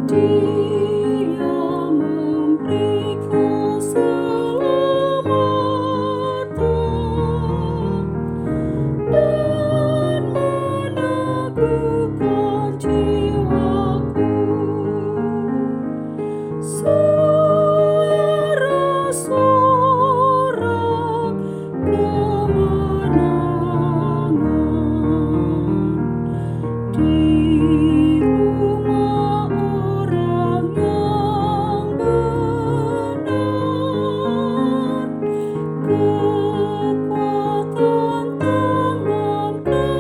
Dia memberi keselamatan dan meneguhkan jiwaku. Sorak-sorak kemenangan di rumah orang yang benar. Kekuatan tangan kanan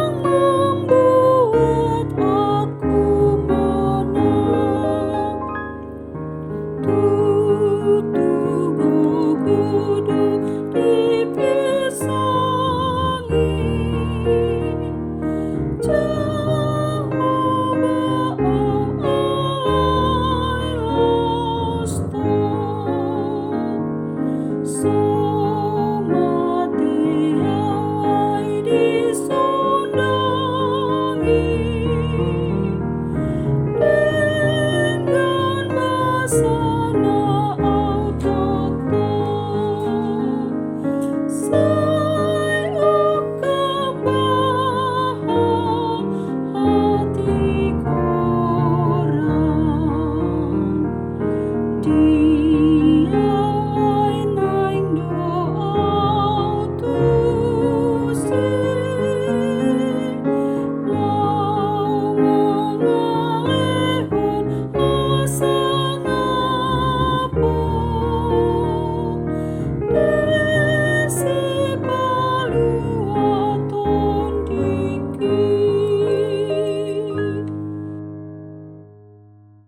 Tuhan yang membuat aku menang. Tutup gudug dipisangi, Jehovah Alai Lostok, somati awai disundangi dengan basana autokton. Sai ukabah hati korang, dia naing doa tusi lawang alehon asang apong desi paluaton dikit.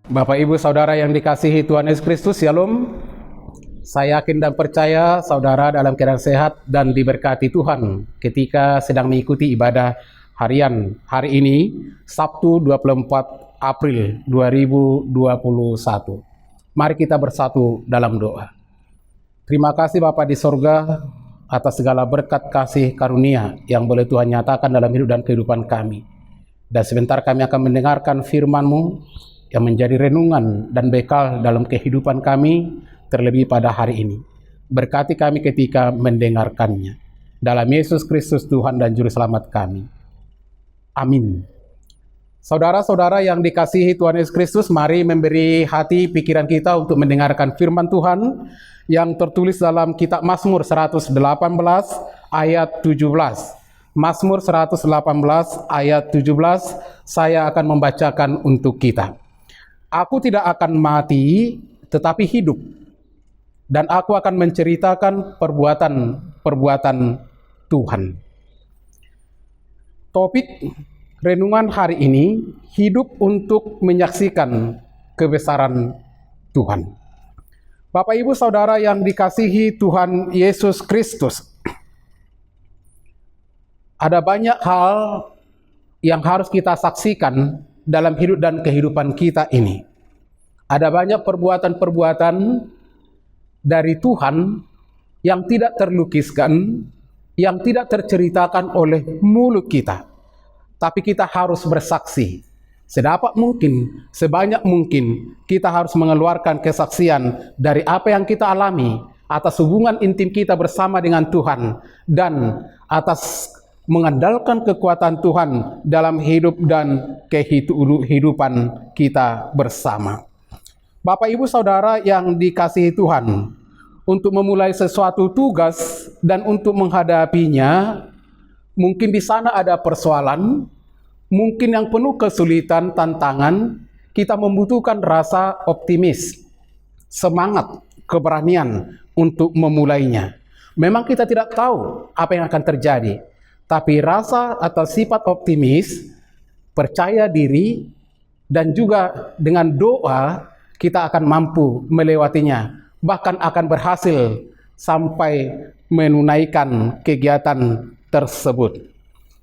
Bapak Ibu Saudara yang dikasihi Tuhan Yesus Kristus, Shalom. Saya yakin dan percaya saudara dalam keadaan sehat dan diberkati Tuhan ketika sedang mengikuti ibadah harian hari ini, Sabtu 24 April 2021. Mari kita bersatu dalam doa. Terima kasih Bapa di sorga atas segala berkat kasih karunia yang boleh Tuhan nyatakan dalam hidup dan kehidupan kami. Dan sebentar kami akan mendengarkan firman-Mu yang menjadi renungan dan bekal dalam kehidupan kami, terlebih pada hari ini. Berkati kami ketika mendengarkannya. Dalam Yesus Kristus Tuhan dan Juru Selamat kami. Amin. Saudara-saudara yang dikasihi Tuhan Yesus Kristus, mari memberi hati pikiran kita untuk mendengarkan firman Tuhan yang tertulis dalam kitab Mazmur 118 ayat 17. Mazmur 118 ayat 17, saya akan membacakan untuk kita. Aku tidak akan mati, tetapi hidup, dan aku akan menceritakan perbuatan Tuhan. Topik renungan hari ini, hidup untuk menyaksikan kebesaran Tuhan. Bapak Ibu Saudara yang dikasihi Tuhan Yesus Kristus, ada banyak hal yang harus kita saksikan dalam hidup dan kehidupan kita ini. Ada banyak perbuatan-perbuatan dari Tuhan yang tidak terlukiskan, yang tidak terceritakan oleh mulut kita. Tapi kita harus bersaksi. Sedapat mungkin, sebanyak mungkin, kita harus mengeluarkan kesaksian dari apa yang kita alami atas hubungan intim kita bersama dengan Tuhan dan atas mengandalkan kekuatan Tuhan dalam hidup dan kehidupan kita bersama. Bapak Ibu Saudara yang dikasihi Tuhan, untuk memulai sesuatu tugas dan untuk menghadapinya, mungkin di sana ada persoalan, mungkin yang penuh kesulitan, tantangan, kita membutuhkan rasa optimis, semangat, keberanian untuk memulainya. Memang kita tidak tahu apa yang akan terjadi, tapi rasa atau sifat optimis, percaya diri, dan juga dengan doa kita akan mampu melewatinya, bahkan akan berhasil sampai menunaikan kegiatan tersebut.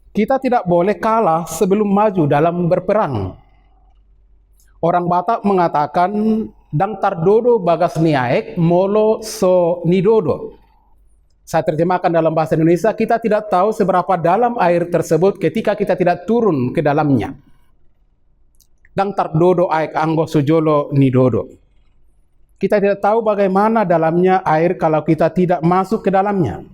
Kita tidak boleh kalah sebelum maju dalam berperang. Orang Batak mengatakan, "Dang tardodo bagas niaek, molo so nidodo." Saya terjemahkan dalam bahasa Indonesia, kita tidak tahu seberapa dalam air tersebut ketika kita tidak turun ke dalamnya. Dang tardodo aek anggo sujolo nidodo. Kita tidak tahu bagaimana dalamnya air kalau kita tidak masuk ke dalamnya.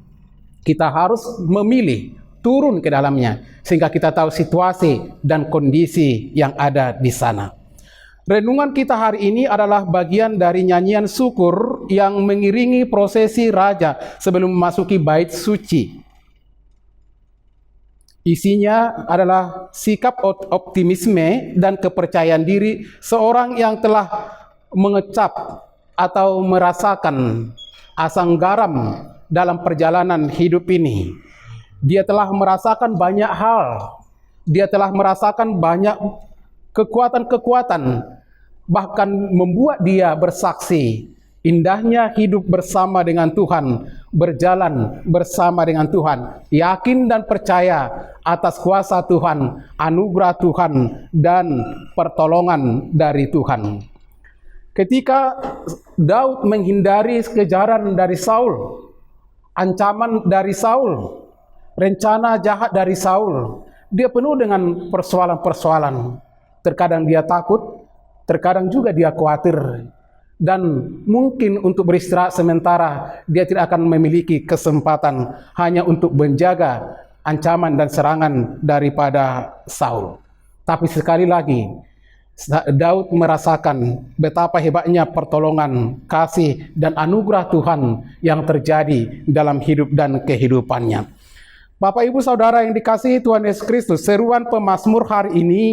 Kita harus memilih turun ke dalamnya sehingga kita tahu situasi dan kondisi yang ada di sana. Renungan kita hari ini adalah bagian dari nyanyian syukur yang mengiringi prosesi raja sebelum memasuki bait suci. Isinya adalah sikap optimisme dan kepercayaan diri seorang yang telah mengecap atau merasakan asam garam dalam perjalanan hidup ini. Dia telah merasakan banyak hal. Dia telah merasakan banyak kekuatan-kekuatan, bahkan membuat dia bersaksi indahnya hidup bersama dengan Tuhan, berjalan bersama dengan Tuhan, yakin dan percaya atas kuasa Tuhan, anugerah Tuhan, dan pertolongan dari Tuhan. Ketika Daud menghindari kejaran dari Saul, ancaman dari Saul, rencana jahat dari Saul, dia penuh dengan persoalan-persoalan. Terkadang dia takut, terkadang juga dia khawatir. Dan mungkin untuk beristirahat sementara, dia tidak akan memiliki kesempatan hanya untuk menjaga ancaman dan serangan daripada Saul. Tapi sekali lagi, Daud merasakan betapa hebatnya pertolongan, kasih, dan anugerah Tuhan yang terjadi dalam hidup dan kehidupannya. Bapak, Ibu, Saudara yang dikasihi Tuhan Yesus Kristus, seruan pemazmur hari ini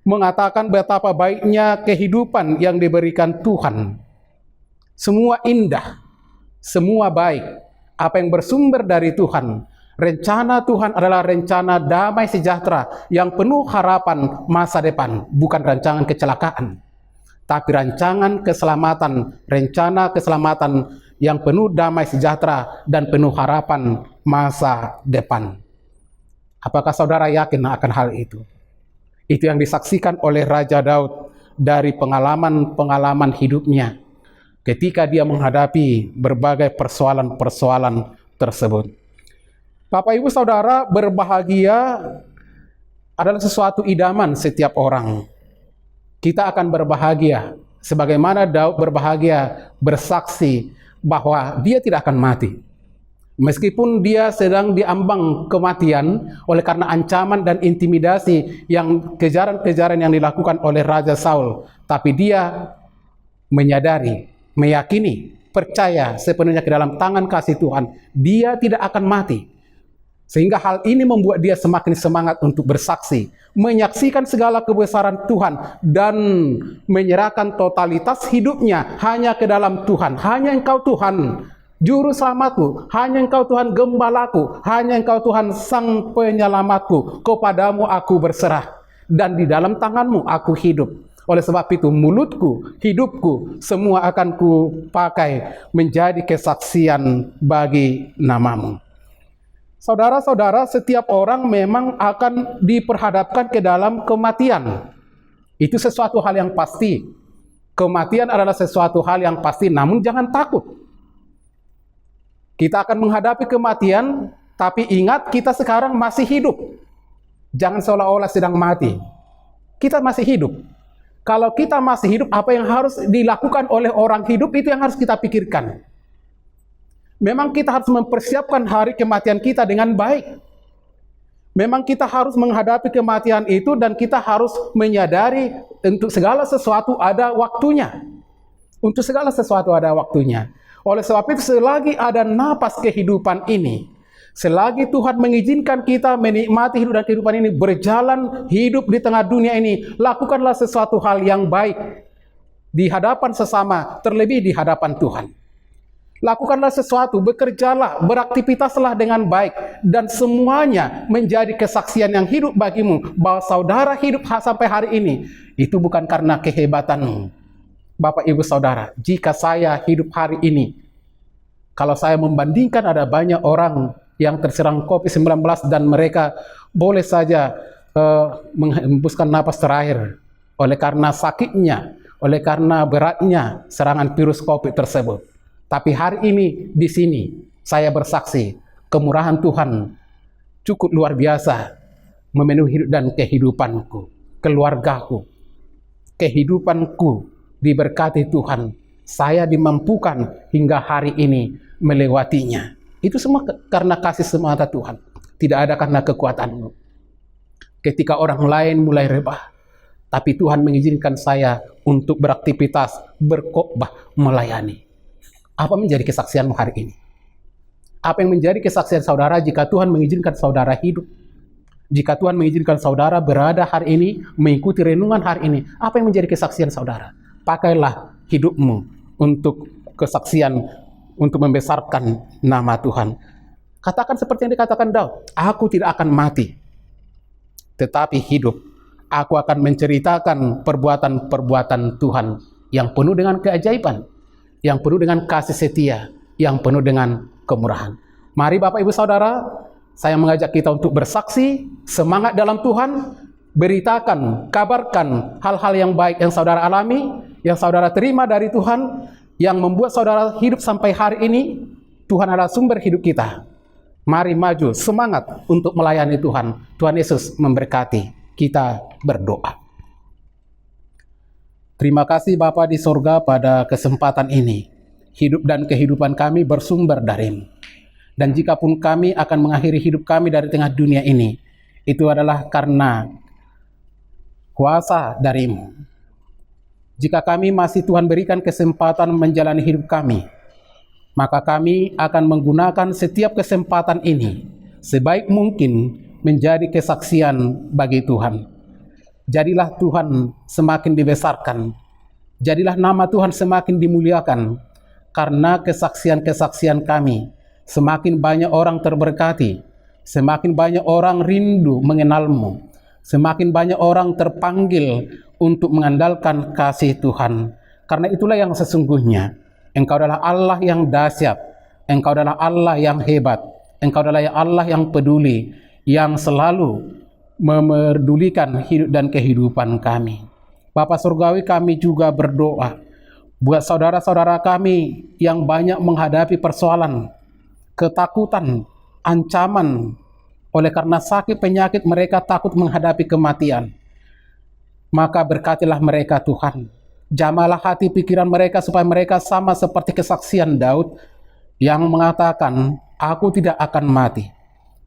mengatakan betapa baiknya kehidupan yang diberikan Tuhan. Semua indah, semua baik, apa yang bersumber dari Tuhan. Rencana Tuhan adalah rencana damai sejahtera yang penuh harapan masa depan, bukan rancangan kecelakaan, tapi rancangan keselamatan, rencana keselamatan yang penuh damai sejahtera dan penuh harapan masa depan. Apakah saudara yakin akan hal itu? Itu yang disaksikan oleh Raja Daud dari pengalaman-pengalaman hidupnya ketika dia menghadapi berbagai persoalan-persoalan tersebut. Bapak, Ibu, Saudara, berbahagia adalah sesuatu idaman setiap orang. Kita akan berbahagia sebagaimana Daud berbahagia bersaksi bahwa dia tidak akan mati. Meskipun dia sedang diambang kematian oleh karena ancaman dan intimidasi yang kejaran-kejaran yang dilakukan oleh Raja Saul, tapi dia menyadari, meyakini, percaya sepenuhnya ke dalam tangan kasih Tuhan, dia tidak akan mati. Sehingga hal ini membuat dia semakin semangat untuk bersaksi, menyaksikan segala kebesaran Tuhan, dan menyerahkan totalitas hidupnya hanya ke dalam Tuhan. Hanya Engkau Tuhan Juru selamatku, hanya Engkau Tuhan gembalaku, hanya Engkau Tuhan sang penyelamatku, kepadamu aku berserah, dan di dalam tanganmu aku hidup. Oleh sebab itu mulutku, hidupku, semua akan kupakai menjadi kesaksian bagi namamu. Saudara-saudara, setiap orang memang akan diperhadapkan ke dalam kematian. Itu sesuatu hal yang pasti. Kematian adalah sesuatu hal yang pasti, namun jangan takut. Kita akan menghadapi kematian, tapi ingat kita sekarang masih hidup. Jangan seolah-olah sedang mati. Kita masih hidup. Kalau kita masih hidup, apa yang harus dilakukan oleh orang hidup itu yang harus kita pikirkan. Memang kita harus mempersiapkan hari kematian kita dengan baik. Memang kita harus menghadapi kematian itu dan kita harus menyadari untuk segala sesuatu ada waktunya. Untuk segala sesuatu ada waktunya. Oleh sebab itu selagi ada napas kehidupan ini, selagi Tuhan mengizinkan kita menikmati hidup dan kehidupan ini, berjalan hidup di tengah dunia ini, lakukanlah sesuatu hal yang baik di hadapan sesama, terlebih di hadapan Tuhan. Lakukanlah sesuatu, bekerjalah, beraktivitaslah dengan baik, dan semuanya menjadi kesaksian yang hidup bagimu, bahwa saudara hidup sampai hari ini, itu bukan karena kehebatanmu. Bapak, Ibu, Saudara, jika saya hidup hari ini, kalau saya membandingkan ada banyak orang yang terserang COVID-19 dan mereka boleh saja menghembuskan napas terakhir oleh karena sakitnya, oleh karena beratnya serangan virus COVID tersebut. Tapi hari ini di sini Saya bersaksi, kemurahan Tuhan cukup luar biasa memenuhi hidup dan kehidupanku, keluargaku, kehidupanku diberkati Tuhan. Saya dimampukan hingga hari ini melewatinya. Itu semua karena kasih semata Tuhan. Tidak ada karena kekuatanmu. Ketika orang lain mulai rebah, tapi Tuhan mengizinkan saya untuk beraktivitas, berkhotbah, melayani. Apa menjadi kesaksianmu hari ini? Apa yang menjadi kesaksian saudara jika Tuhan mengizinkan saudara hidup? Jika Tuhan mengizinkan saudara berada hari ini, mengikuti renungan hari ini, apa yang menjadi kesaksian saudara? Pakailah hidupmu untuk kesaksian, untuk membesarkan nama Tuhan. Katakan seperti yang dikatakan Daud, aku tidak akan mati, tetapi hidup. Aku akan menceritakan perbuatan-perbuatan Tuhan yang penuh dengan keajaiban, yang penuh dengan kasih setia, yang penuh dengan kemurahan. Mari Bapak Ibu Saudara, saya mengajak kita untuk bersaksi, semangat dalam Tuhan, beritakan, kabarkan hal-hal yang baik yang saudara alami, yang saudara terima dari Tuhan, yang membuat saudara hidup sampai hari ini. Tuhan adalah sumber hidup kita. Mari maju, semangat untuk melayani Tuhan. Tuhan Yesus memberkati. Kita berdoa. Terima kasih Bapa di sorga pada kesempatan ini. Hidup dan kehidupan kami bersumber dari-Mu. Dan jikapun kami akan mengakhiri hidup kami dari tengah dunia ini, itu adalah karena kuasa dari-Mu. Jika kami masih Tuhan berikan kesempatan menjalani hidup kami, maka kami akan menggunakan setiap kesempatan ini sebaik mungkin menjadi kesaksian bagi Tuhan. Jadilah Tuhan semakin dibesarkan, jadilah nama Tuhan semakin dimuliakan, karena kesaksian-kesaksian kami semakin banyak orang terberkati, semakin banyak orang rindu mengenal-Mu, semakin banyak orang terpanggil untuk mengandalkan kasih Tuhan. Karena itulah yang sesungguhnya Engkau adalah Allah yang dahsyat, Engkau adalah Allah yang hebat, Engkau adalah Allah yang peduli, yang selalu memedulikan hidup dan kehidupan kami. Bapa Surgawi, kami juga berdoa buat saudara-saudara kami yang banyak menghadapi persoalan, ketakutan, ancaman, oleh karena sakit penyakit mereka takut menghadapi kematian. Maka berkatilah mereka Tuhan. Jamalah hati pikiran mereka supaya mereka sama seperti kesaksian Daud yang mengatakan, aku tidak akan mati.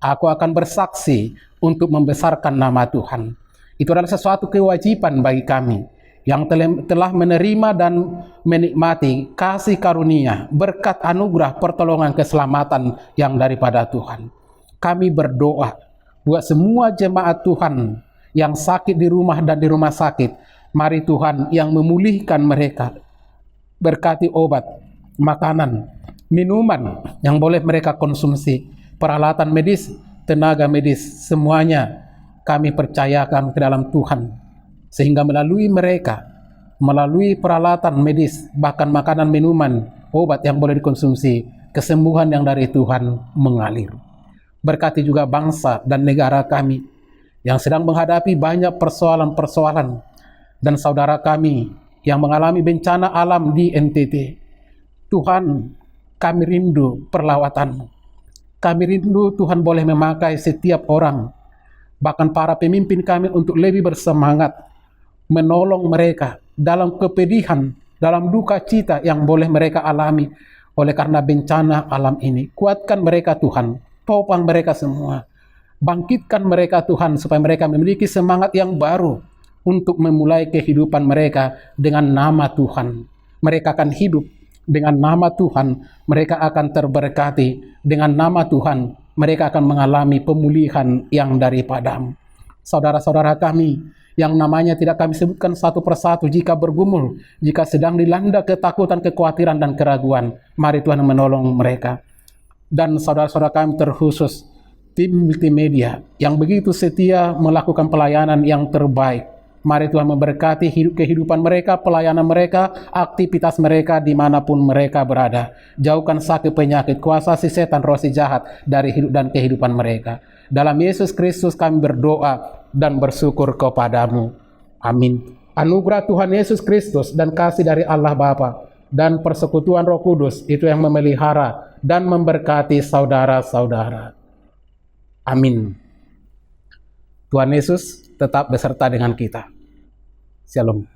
Aku akan bersaksi untuk membesarkan nama Tuhan. Itu adalah sesuatu kewajiban bagi kami yang telah menerima dan menikmati kasih karunia, berkat anugerah, pertolongan, keselamatan yang daripada Tuhan. Kami berdoa buat semua jemaat Tuhan yang sakit di rumah dan di rumah sakit. Mari Tuhan yang memulihkan mereka. Berkati obat, makanan, minuman yang boleh mereka konsumsi, peralatan medis, tenaga medis, semuanya kami percayakan ke dalam Tuhan. Sehingga melalui mereka, melalui peralatan medis, bahkan makanan, minuman, obat yang boleh dikonsumsi, kesembuhan yang dari Tuhan mengalir. Berkati juga bangsa dan negara kami yang sedang menghadapi banyak persoalan-persoalan, dan saudara kami yang mengalami bencana alam di NTT. Tuhan, kami rindu perlawatan-Mu. Kami rindu Tuhan boleh memakai setiap orang, bahkan para pemimpin kami, untuk lebih bersemangat menolong mereka dalam kepedihan, dalam duka cita yang boleh mereka alami oleh karena bencana alam ini. Kuatkan mereka Tuhan, topang mereka semua, bangkitkan mereka Tuhan supaya mereka memiliki semangat yang baru untuk memulai kehidupan mereka dengan nama Tuhan. Mereka akan hidup dengan nama Tuhan, mereka akan terberkati dengan nama Tuhan, mereka akan mengalami pemulihan yang daripada-Mu. Saudara-saudara kami yang namanya tidak kami sebutkan satu persatu, jika bergumul, jika sedang dilanda ketakutan, kekhawatiran, dan keraguan, mari Tuhan menolong mereka. Dan saudara-saudara kami terkhusus tim multimedia yang begitu setia melakukan pelayanan yang terbaik, mari Tuhan memberkati kehidupan mereka, pelayanan mereka, aktivitas mereka dimanapun mereka berada. Jauhkan sakit penyakit, kuasa si setan, roh si jahat dari hidup dan kehidupan mereka. Dalam Yesus Kristus kami berdoa dan bersyukur kepada-Mu. Amin. Anugerah Tuhan Yesus Kristus dan kasih dari Allah Bapa, dan persekutuan Roh Kudus itu yang memelihara dan memberkati saudara-saudara. Amin. Tuhan Yesus tetap beserta dengan kita. Shalom.